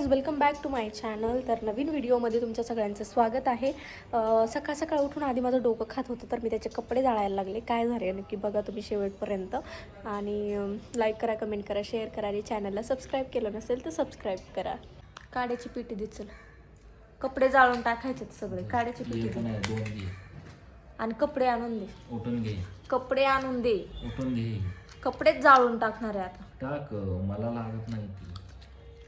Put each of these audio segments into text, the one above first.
Welcome back to my channel. तर नवीन व्हिडिओमध्ये तुमच्या सगळ्यांचं स्वागत आहे. सकाळ सकाळ उठून आधी माझं डोकं खात होतं, तर मी त्याचे कपडे जाळायला लागले. काय झाले नक्की बघा तुम्ही शेवटपर्यंत. आणि लाईक करा, कमेंट करा, शेअर करा. आणि चॅनलला सबस्क्राईब केलं नसेल तर सबस्क्राईब करा. काड्याची पिठी दिसल, कपडे जाळून टाकायचे सगळे. काड्याची पिठी दे आणि कपडे आणून दे. उठून घे. कपडे आणून दे. उठून घे. कपडेच जाळून टाकणार आहे आता. टाक, मला लागत नाही ती.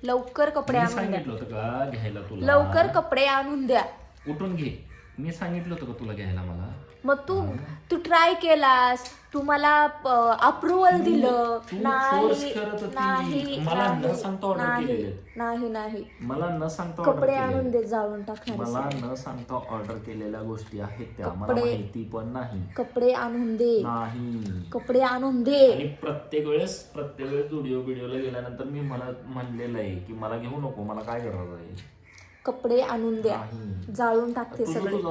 लवकर कपडे मी आणून द्या. सांगितलं होतं का घ्यायला तुला? लवकर कपडे आणून द्या. उठून घे. मी सांगितलं होतं का तुला घ्यायला मला? मग तू ट्राय केलास, तू मला अप्रुव्हल दिलं फोर्स करत होती. मला न सांगता ऑर्डर केलेले. नाही मला न सांगता कपडे आणून दे, जाळून टाकणार. मला न सांगता ऑर्डर केलेल्या गोष्टी आहेत त्या मला माहिती पण नाही. कपडे आणून दे. नाही, कपडे आणून दे. आणि प्रत्येक वेळेस व्हिडिओला गेल्यानंतर मी मला म्हणलेलं आहे की मला घेऊ नको, मला काय गरज आहे. कपडे आणून द्या, जाळून टाकते सगळे.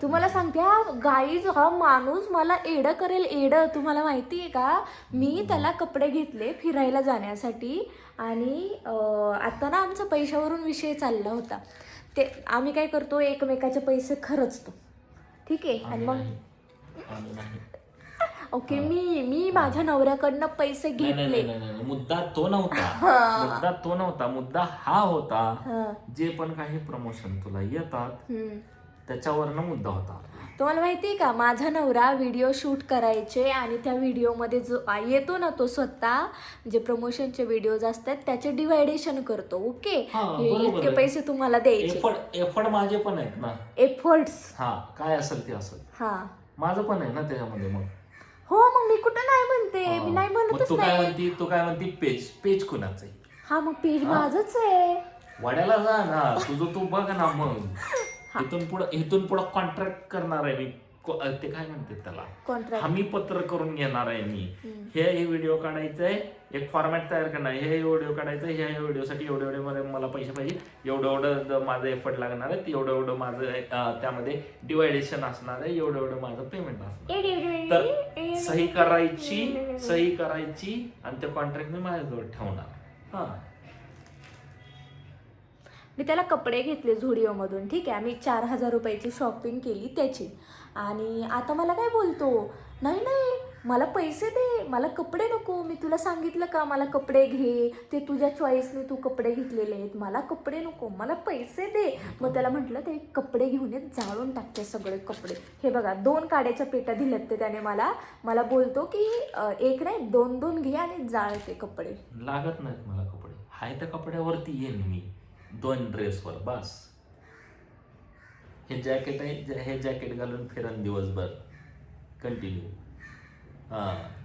तुम्हाला सांगते गाईज, हा माणूस मला एडं करेल, एडं. तुम्हाला माहिती आहे का, मी त्याला कपडे घेतले फिरायला जाण्यासाठी. आणि आता ना आमचा पैशावरून विषय चालला होता. ते आम्ही काय करतो, एकमेकाचे पैसे खर्चतो, ठीक आहे. आणि मग ओके, मी माझ्या नवऱ्याकडनं पैसे घेतले. मुद्दा तो नव्हता. मुद्दा हा होता, जे पण काही प्रमोशन तुला येतात त्याच्यावरनं मुद्दा होता. तुम्हाला माहितीये का, माझा नवरा व्हिडिओ शूट करायचे आणि त्या व्हिडिओमध्ये जो येतो ना, तो स्वतः जे प्रमोशनचे व्हिडिओज असतात त्याचे डिवायडेशन करतो. ओके, इतके पैसे तुम्हाला द्यायचे. एफर्ट माझे पण आहेत ना. एफर्ट्स, हा, काय असेल ते असेल. हा, माझं पण आहे ना त्याच्यामध्ये. मग हो, मग मी कुठं नाही म्हणते, मी नाही म्हणतच तू नाही. काय म्हणती पेज कुणाचं आहे? हा, मग पेज माझंच आहे. वाड्याला जा ना, तुझं तू बघ ना. मग इथून पुढं कॉन्ट्रॅक्ट करणार आहे मी. ते काय म्हणते त्याला, कॉन्ट्रॅक्ट, हमी पत्र करून घेणार आहे मी. हे व्हिडिओ काढायचंय, एक फॉर्मॅट तयार करणार, हे व्हिडिओ काढायचं, ह्या व्हिडिओसाठी एवढे मला पैसे पाहिजे, एवढं माझं एफर्ट लागणार आहे, एवढं माझं त्यामध्ये डिवायडेशन असणार आहे, एवढं माझं पेमेंट असणार. तर सही करायची आणि ते कॉन्ट्रॅक्ट मी माझ्याजवळ ठेवणार. हा, मी त्याला कपडे घेतले झुडिओमधून, ठीक आहे. आम्ही 4,000 रुपयाची शॉपिंग केली त्याची. आणि आता मला काय बोलतो, नाही मला पैसे दे, मला कपडे नको. मी तुला सांगितलं का मला कपडे घे, ते तुझ्या चॉईसने तू कपडे घेतलेले आहेत, मला कपडे नको, मला पैसे दे. मग त्याला म्हटलं ते कपडे घेऊन येत, जाळून टाकते सगळे कपडे. हे बघा, 2 काड्याच्या पेट्या दिल्यात ते त्याने मला बोलतो की एक नाही 2 घे आणि जाळते कपडे. लागत नाहीत मला कपडे. हाय त्या कपड्यावरती येईन मी, 2 ड्रेसवर बस. हे जॅकेट आहे, हे जॅकेट घालून फिरन दिवसभर कंटिन्यू.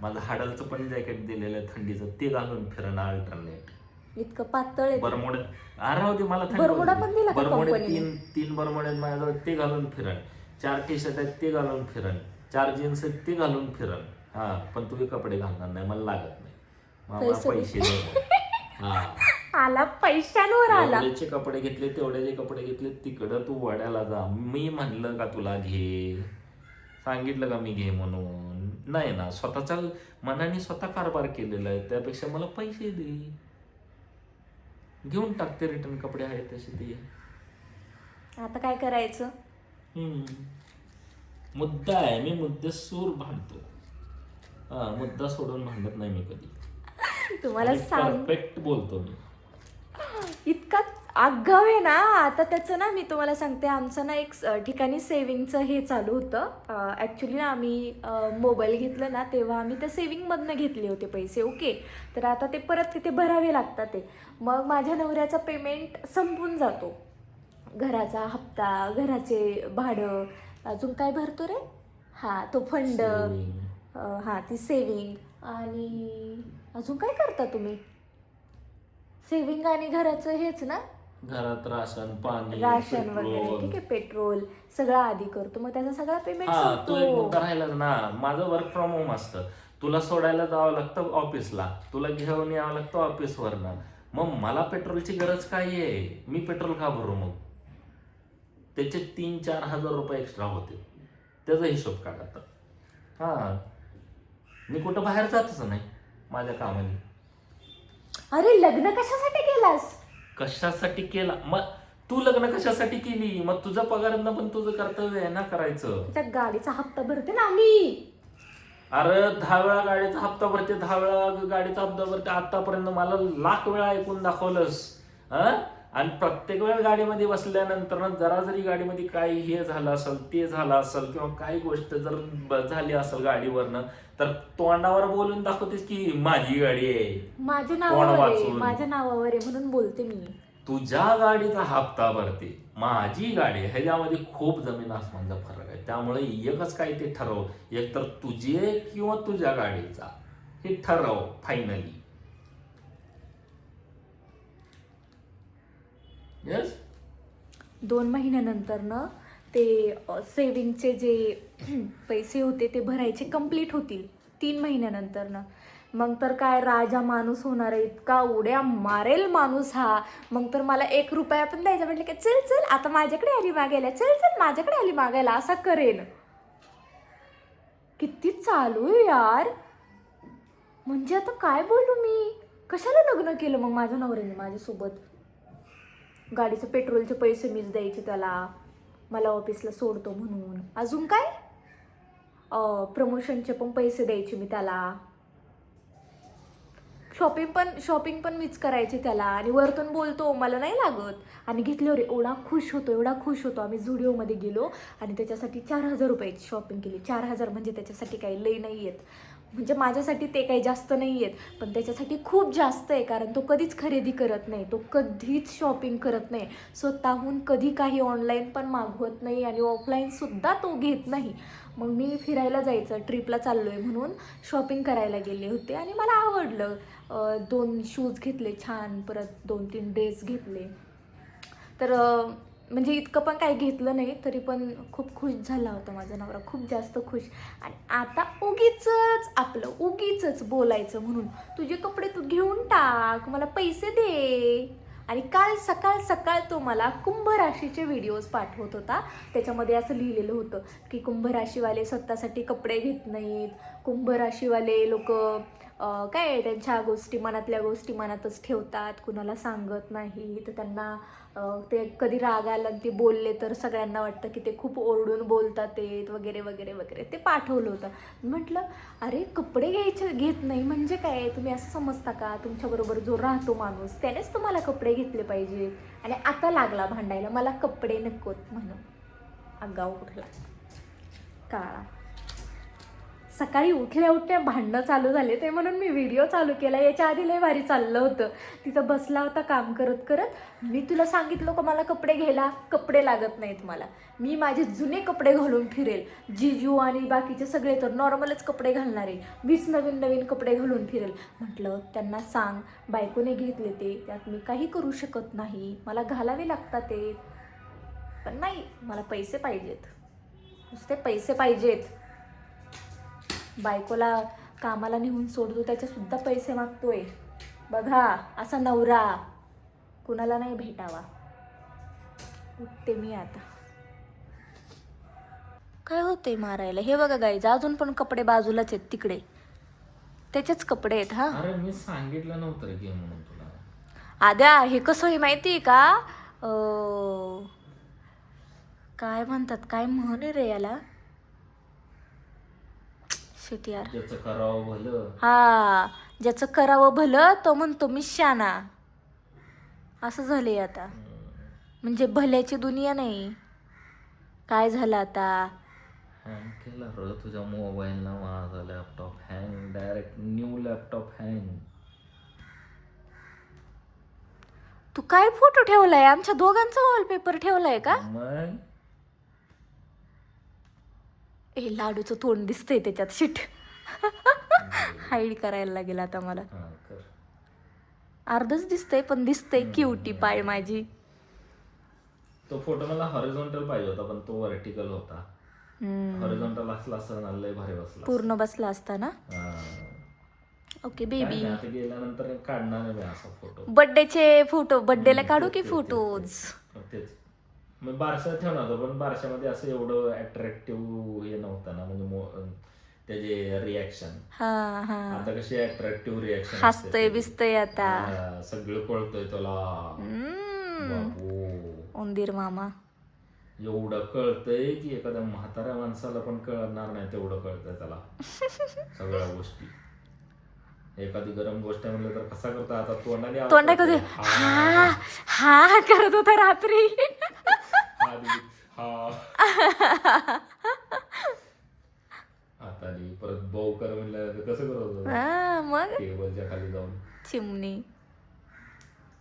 माझं हाडलचं पण जॅकेट दिलेलं आहे थंडीचं, ते घालून फिरन अल्टरनेट. इतकं पातळ आहे. बरमोडे राहू दे, मला बरमुडा पण दिला का बरमोडे कंपनीने? तीन बरमोडे माझ्याजवळ, ते घालून फिरन. 4 टी-शर्ट आहेत ते घालून फिरन, 4 जीन्स आहेत ते घालून फिरन. पण तुम्ही कपडे घालणार नाही, मला लागत नाही. मला पैसे दे. आला पैशांवर आला. जेवढ्याचे कपडे घेतले तेवढ्याचे कपडे घेतले, तिकडं तू वाड्याला जा. मी म्हणलं का तुला घे, सांगितलं का मी घे म्हणून? नाही ना, स्वतःच्या मनाने स्वतः कारभार केलेला आहे. त्यापेक्षा मला पैसे दे, घेऊन टाकते रिटर्न. कपडे आहेत तसे ते. आता काय करायचं? मुद्दा आहे, मी मुद्देसूर भांडतो. मुद्दा सोडून भांडत नाही मी कधी. तुम्हाला परफेक्ट बोलतो मी. इतका आगाव आहे ना. आता त्याचं ना, मी तुम्हाला सांगते, आमचं ना एक ठिकाणी सेविंगचं हे चालू होतं. ॲक्च्युली ना, आम्ही मोबाईल घेतलं ना, तेव्हा आम्ही त्या सेविंगमधनं घेतले होते पैसे. ओके, तर आता ते परत तिथे भरावे लागतात. ते मग माझ्या नवऱ्याचा पेमेंट संपून जातो. घराचा हप्ता, घराचे भाडं, अजून काय भरतो रे, तो फंड, ती सेविंग. आणि अजून काय करता तुम्ही? सेविंग आणि घराचं हेच ना, घरात राशन पाणी, राशन वगैरे, ठीक आहे, पेट्रोल सगळं आधी करतो. मग त्याचा सगळा पेमेंट तो एक मुद्दा राहिलाच ना. माझं वर्क फ्रॉम होम असतं, तुला सोडायला जावं लागतं ऑफिसला, तुला घेऊन यावं लागतं ऑफिसवरनं. मग मला पेट्रोलची गरज काय आहे? मी पेट्रोल का भरू? मग त्याचे 3-4 हजार रुपये एक्स्ट्रा होते. त्याचा हिशोब काढा. मी कुठं बाहेर जातच नाही माझ्या कामाने. अरे, लग्न कशासाठी केलास? कशासाठी केला? मग तू लग्न कशासाठी केली? मग तुझा पगारांना पण तुझं कर्तव्य आहे ना करायचं. त्या गाडीचा हप्ता भरते ना मी. अरे 10 वेळा गाडीचा हप्ता भरते, 10 वेळा गाडीचा हप्ता भरते. आतापर्यंत मला लाख वेळा ऐकून दाखवलंस. आणि प्रत्येक वेळा गाडीमध्ये बसल्यानंतर जरा जरी गाडीमध्ये काही हे झालं असेल, ते झालं असेल, किंवा काही गोष्ट जर झाली असेल गाडीवरनं, तर तोंडावर बोलून दाखवतेस की माझी गाडी आहे, माझ्या तोंड नावावर आहे, वाचून. माझ्या नावावर आहे म्हणून बोलते मी. तुझ्या गाडीचा हप्ता भरते, माझी गाडी आहे. ह्याच्यामध्ये खूप जमीन आसमानचा फरक आहे. त्यामुळे एकच काही ते ठरव, एक तर तुझे किंवा तुझ्या गाडीचा, हे ठरव फायनली. येस. 2 महिन्यानंतर ना ते सेविंगचे जे पैसे होते ते भरायचे कंप्लीट होतील 3 महिन्यानंतर ना. मग तर काय राजा माणूस होणार आहे, इतका उड्या मारेल माणूस हा. मग तर मला 1 रुपया पण द्यायचा, म्हटलं की चल चल आता माझ्याकडे आली मागायला, चल चल माझ्याकडे आली मागायला, असा करेन. किती चालू आहे यार. म्हणजे आता काय बोलू मी. कशाला लग्न केलं मग माझ्या नवऱ्याने माझ्यासोबत. गाडीचं पेट्रोलचे पैसे मीच द्यायचे त्याला, मला ऑफिसला सोडतो म्हणून. अजून काय प्रमोशनचे पण पैसे द्यायचे मी त्याला. शॉपिंग पण मीच करायची त्याला. आणि वरतून बोलतो मला नाही लागत. आणि घेतल्यावर एवढा खुश होतो. आम्ही झुडिओमध्ये गेलो आणि त्याच्यासाठी 4,000 रुपयाची शॉपिंग केली. 4,000 म्हणजे त्याच्यासाठी काही लई नाही आहेत. म्हणजे माझ्यासाठी ते काही जास्त नाही आहेत, पण त्याच्यासाठी खूप जास्त आहे. कारण तो कधीच खरेदी करत नाही, तो कधीच शॉपिंग करत नाही, स्वतःहून कधी काही ऑनलाईन पण मागवत नाही आणि ऑफलाईनसुद्धा तो घेत नाही. मग मी फिरायला जायचं, ट्रिपला चाललो आहे म्हणून शॉपिंग करायला गेले होते आणि मला आवडलं. 2 शूज घेतले छान, परत 2-3 ड्रेस घेतले. तर म्हणजे इतकं पण काही घेतलं नाही, तरी पण खूप खुश झाला होता माझा नवरा, खूप जास्त खुश. आणि आता उगीच बोलायचं म्हणून, तुझे कपडे तू घेऊन टाक, मला पैसे दे. आणि काल सकाळ तो मला कुंभ राशीचे व्हिडिओज पाठवत होता. त्याच्यामध्ये असं लिहिलेलं होतं की कुंभ राशीवाले स्वतःसाठी कपडे घेत नाहीत, कुंभ राशीवाले लोक काय त्यांच्या गोष्टी, मनातल्या गोष्टी मनातच ठेवतात, कुणाला सांगत नाही. तर त्यांना ते कधी राग आला ते बोलले तर सगळ्यांना वाटतं की ते खूप ओरडून बोलतात ते वगैरे वगैरे वगैरे. ते पाठवलं होतं. म्हटलं अरे कपडे घेत नाही म्हणजे काय, तुम्ही असं समजता का? तुमच्याबरोबर जो राहतो माणूस त्यानेच तुम्हाला कपडे घेतले पाहिजे. आणि आता लागला भांडायला, मला कपडे नकोत म्हणून. आगाऊ कुठला काळा. सकाळी उठल्या भांडणं चालू झाले ते म्हणून मी व्हिडिओ चालू केला. याच्या आधी लय भारी चाललं होतं. तिथं बसला होता काम करत करत. मी तुला सांगितलं का मला कपडे घ्यायला, कपडे लागत नाहीत मला, मी माझे जुने कपडे घालून फिरेल. जिजू आणि बाकीचे सगळे तर नॉर्मलच कपडे घालणार आहे, मीच नवीन कपडे घालून फिरेल. म्हटलं त्यांना सांग बायकोने घेतले ते, त्यात मी काही करू शकत नाही, मला घालावे लागतात ते. पण नाही, मला पैसे पाहिजेत, नुसते पैसे पाहिजेत. बायकोला कामाला नेऊन सोडतो त्याच्यासुद्धा पैसे मागतोय. बघा असा नवरा कुणाला नाही भेटावा. उठते मी आता. काय होते मारायला. हे बघा गाईज, अजून पण कपडे बाजूलाच आहेत तिकडे, त्याचेच कपडे आहेत. हा अरे मी सांगितलं नव्हतं रे घे म्हणून तुला. आद्या हे कसं आहे माहिती आहे का, काय म्हणतात, काय म्हण आहे रे याला, शिट यार. ज्याचं करावं भलं. हा, ज्याचं करावं भलं तो म्हणतो मी शाना. असं झालंय आता. म्हणजे भल्याची दुनिया नाही. काय झालं आता. हँग केला र तुझ्या मोबाईलला माझा laptop hang, direct new laptop hang. तू काय फोटो ठेवलाय, आमच्या दोघांचा वॉलपेपर ठेवलाय का. मग ए लाडूचं तोंड दिसतंय त्याच्यात, शिट. हाईड करायला लागेल आता मला. अर्धच दिसतंय पण दिसतंय. क्यूटी पाय माझी. तो फोटो मला हॉरिझॉन्टल पाहिजे होता पण तो व्हर्टिकल होता. हॉरिझॉन्टल असला असं लय भारी बसला, पूर्ण बसला असता ना. Okay baby. आता गेल्यानंतर काढणार आहे मी असा फोटो. बर्थडेचे फोटो, बर्थडेला काढू की फोटोज. तेच मी बारशात ठेवणार होतो, पण बारशामध्ये असं एवढं अट्रॅक्टिव्ह हे नव्हतं ना, म्हणजे त्याचे रिॲक्शन. हा हा आता कशी अट्रॅक्टिव्ह रिॲक्शन हसतय बिसतय आता. सगळं कळतंय तुला. उंदीर मामा एवढं कळतंय की एखाद्या म्हाताऱ्या माणसाला पण कळणार नाही तेवढं कळतंय त्याला सगळ्या गोष्टी. एखादी गरम गोष्ट म्हणलं तर कसा करतो आता तोंडाने कधी हा हा करत होता रात्री. आता परत भाऊ कर म्हणलं कसं करत होतं मग टेबलच्या खाली जाऊन चिमणी.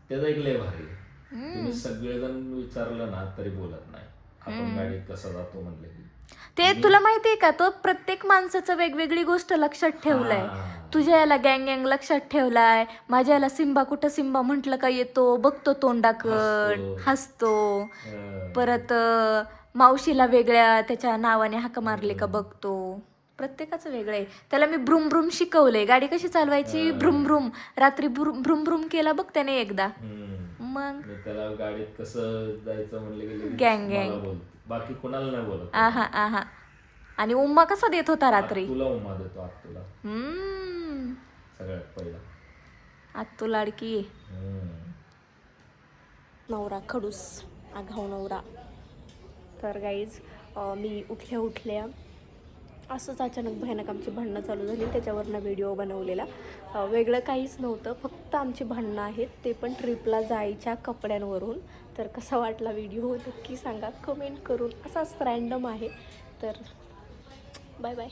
त्याचा एक लय भारी. तुम्ही सगळेजण विचारलं ना तरी बोलत नाही आपण गाडीत कसं जातो म्हणलं की. ते तुला माहितीये का, तो प्रत्येक माणसाचं वेगवेगळी गोष्ट लक्षात ठेवलाय. तुझ्या याला गँग गँग लक्षात ठेवलाय, माझ्या याला सिम्बा कुठं सिम्बा म्हटलं का येतो, बघतो तोंडाकड, हसतो. परत मावशीला वेगळ्या त्याच्या नावाने हाक मारले का बघतो. प्रत्येकाचं वेगळं आहे. त्याला मी ब्रुम ब्रुम शिकवलंय, गाडी कशी चालवायची. ब्रुम ब्रुम रात्री ब्रुम ब्रुम केला बघ त्याने एकदा. मग त्याला गाडीत कसं जायचं म्हणलं की गँग गँग, बाकी कोणाला नाही बोलत. आहा आहा. आणि उम्मा कसा देत होता रात्री. तुला उम्मा देतो आत्तूला सगळ्यात पहिला. आत्तू लाडकी. नवरा खडूस, आघाव नवरा. तर गाईज मी उठल्या असंच अचानक भयानक आमची भांडणं चालू झाली. त्याच्यावरनं व्हिडिओ बनवलेला. वेगळं काहीच नव्हतं, फक्त आमची भांडणं आहेत, ते पण ट्रिपला जायच्या कपड्यांवरून. तर कसा वाटला व्हिडिओ नक्की सांगा कमेंट करून. असाच रँडम आहे. तर बाय बाय.